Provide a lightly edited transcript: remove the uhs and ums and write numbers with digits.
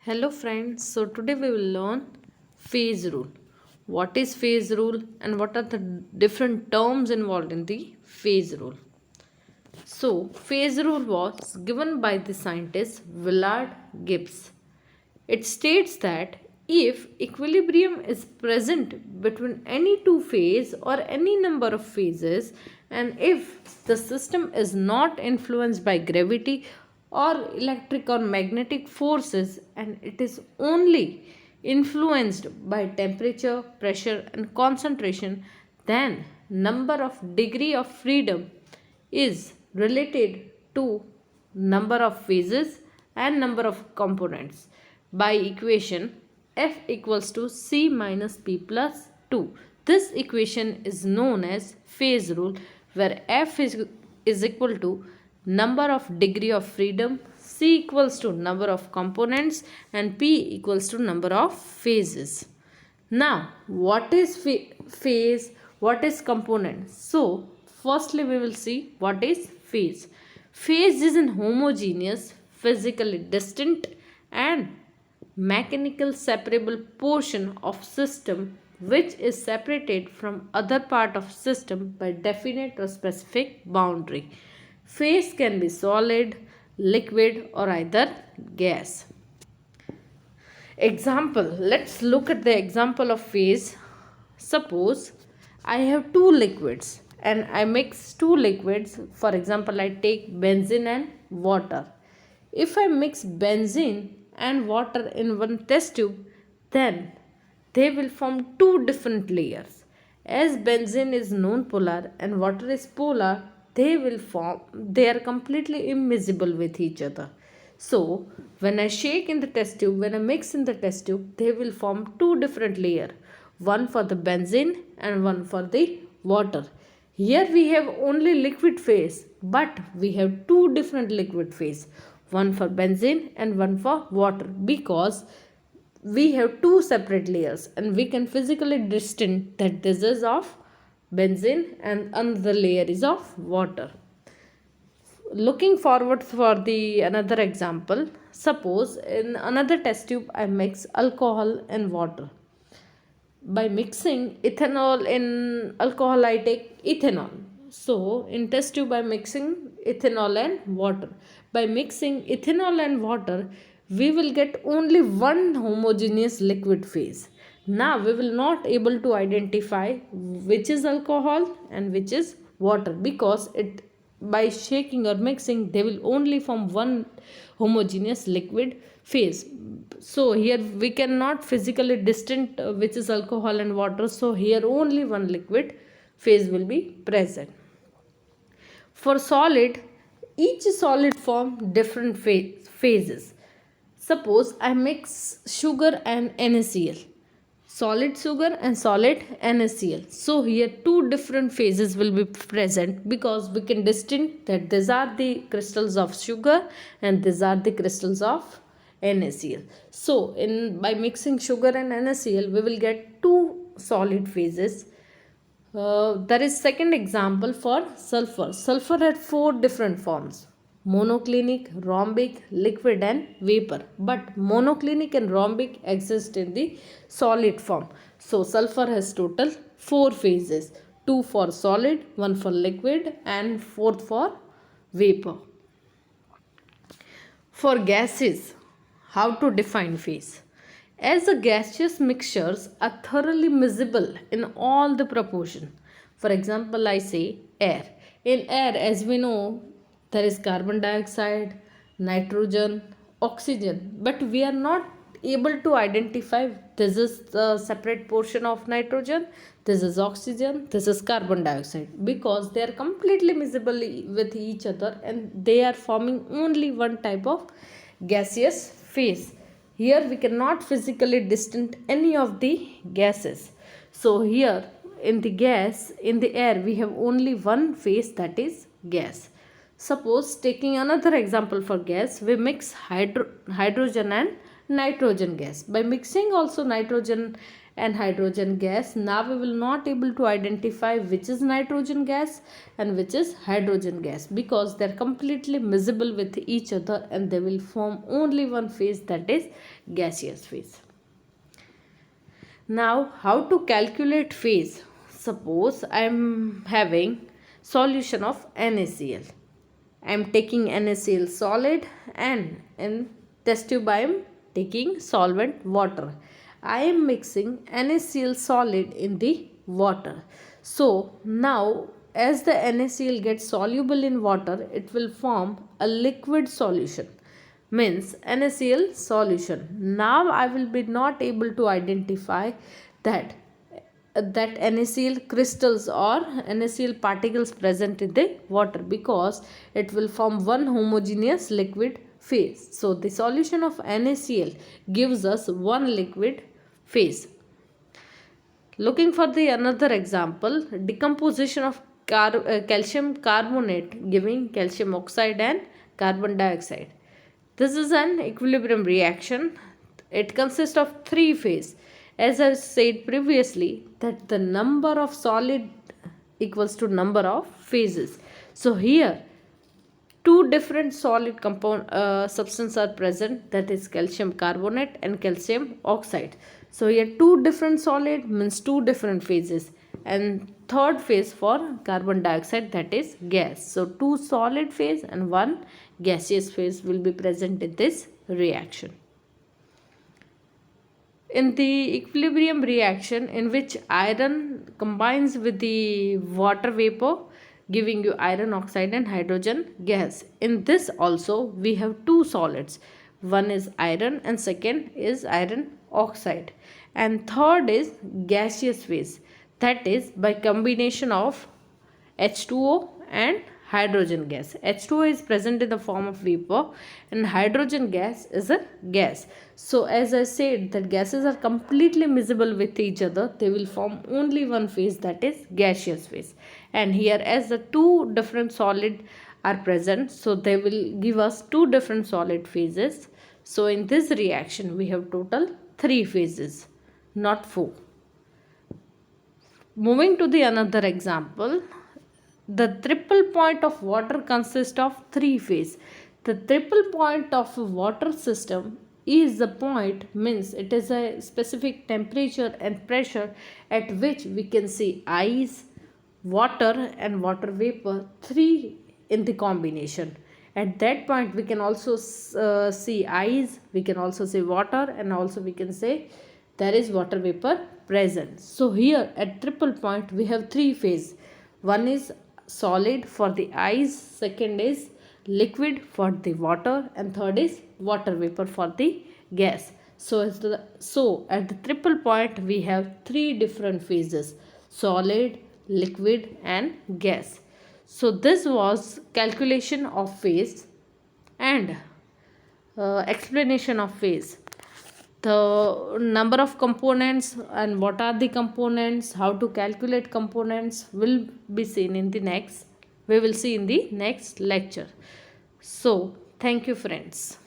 Hello friends, so today we will learn phase rule. What is phase rule and what are the different terms involved in the phase rule? So, phase rule was given by the scientist Willard Gibbs. It states that if equilibrium is present between any two phases or any number of phases, and if the system is not influenced by gravity or electric or magnetic forces, and it is only influenced by temperature, pressure, and concentration, then number of degree of freedom is related to number of phases and number of components by equation F equals to C minus P plus 2. This equation is known as phase rule, where is equal to number of degree of freedom, C equals to number of components, and P equals to number of phases. Now, what is phase? What is component? So, firstly we will see what is phase. Phase is an homogeneous, physically distant and mechanical separable portion of system which is separated from other part of system by definite or specific boundary. Phase can be solid, liquid or either gas. Example, let's look at the example of phase. Suppose I have two liquids and I mix two liquids. For example, I take benzene and water. If I mix benzene and water in one test tube, then they will form two different layers. As benzene is non-polar and water is polar, they are completely immiscible with each other. So, when I shake in the test tube, when I mix in the test tube, they will form two different layers, one for the benzene and one for the water. Here we have only liquid phase, but we have two different liquid phase, one for benzene and one for water, because we have two separate layers and we can physically distinguish that this is of benzene and another layer is of water. Looking forward for the another example, suppose in another test tube I mix alcohol and water. By mixing ethanol in alcohol, I take ethanol. So in test tube I am mixing ethanol and water. By mixing ethanol and water, we will get only one homogeneous liquid phase. Now we will not able to identify which is alcohol and which is water, because it by shaking or mixing they will only form one homogeneous liquid phase. So here we cannot physically distinct which is alcohol and water, so here only one liquid phase will be present. For solid, each solid form different phases. Suppose I mix sugar and NaCl, solid sugar and solid NaCl. So here two different phases will be present, because we can distinguish that these are the crystals of sugar and these are the crystals of NaCl. So by mixing sugar and NaCl, we will get two solid phases. There is second example for sulfur. Sulfur had four different forms: monoclinic, rhombic, liquid and vapor. But monoclinic and rhombic exist in the solid form. So sulfur has total four phases, two for solid, one for liquid and fourth for vapor. For gases, how to define phase? As the gaseous mixtures are thoroughly miscible in all the proportion. For example, I say air. In air, as we know, there is carbon dioxide, nitrogen, oxygen, but we are not able to identify this is the separate portion of nitrogen, this is oxygen, this is carbon dioxide, because they are completely miscible with each other and they are forming only one type of gaseous phase. Here we cannot physically distinguish any of the gases. So here in the air we have only one phase, that is gas. Suppose taking another example for gas, we mix hydrogen and nitrogen gas. By mixing also nitrogen and hydrogen gas, now we will not able to identify which is nitrogen gas and which is hydrogen gas, because they are completely miscible with each other and they will form only one phase, that is gaseous phase. Now, how to calculate phase? Suppose I am having solution of NaCl. I am taking NaCl solid, and in test tube I am taking solvent water. I am mixing NaCl solid in the water. So now, as the NaCl gets soluble in water, it will form a liquid solution, means NaCl solution. Now I will be not able to identify that NaCl crystals or NaCl particles present in the water, because it will form one homogeneous liquid phase. So the solution of NaCl gives us one liquid phase. Looking for the another example, decomposition of calcium carbonate giving calcium oxide and carbon dioxide. This is an equilibrium reaction. It consists of three phases. As I said previously, that the number of solid equals to number of phases. So here two different solid substances are present, that is calcium carbonate and calcium oxide. So here two different solid means two different phases, and third phase for carbon dioxide, that is gas. So two solid phase and one gaseous phase will be present in this reaction. In the equilibrium reaction, in which iron combines with the water vapor giving you iron oxide and hydrogen gas, in this also we have two solids. One is iron and second is iron oxide, and third is gaseous phase, that is by combination of H2O and hydrogen gas. H2O is present in the form of vapor and hydrogen gas is a gas. So as I said that gases are completely miscible with each other, they will form only one phase, that is gaseous phase. And here as the two different solid are present, so they will give us two different solid phases. So in this reaction we have total three phases, not four. Moving to the another example, the triple point of water consists of three phases. The triple point of a water system is the point, means it is a specific temperature and pressure at which we can see ice, water and water vapor, three in the combination. At that point we can also see ice, we can also see water, and also we can say there is water vapor present. So here at triple point we have three phases. One is solid for the ice, second is liquid for the water, and third is water vapor for the gas. So at the triple point we have three different phases: solid, liquid and gas. So this was calculation of phase and explanation of phase. The number of components and what are the components, how to calculate components will be seen in the next, we will see in the next lecture. So thank you friends.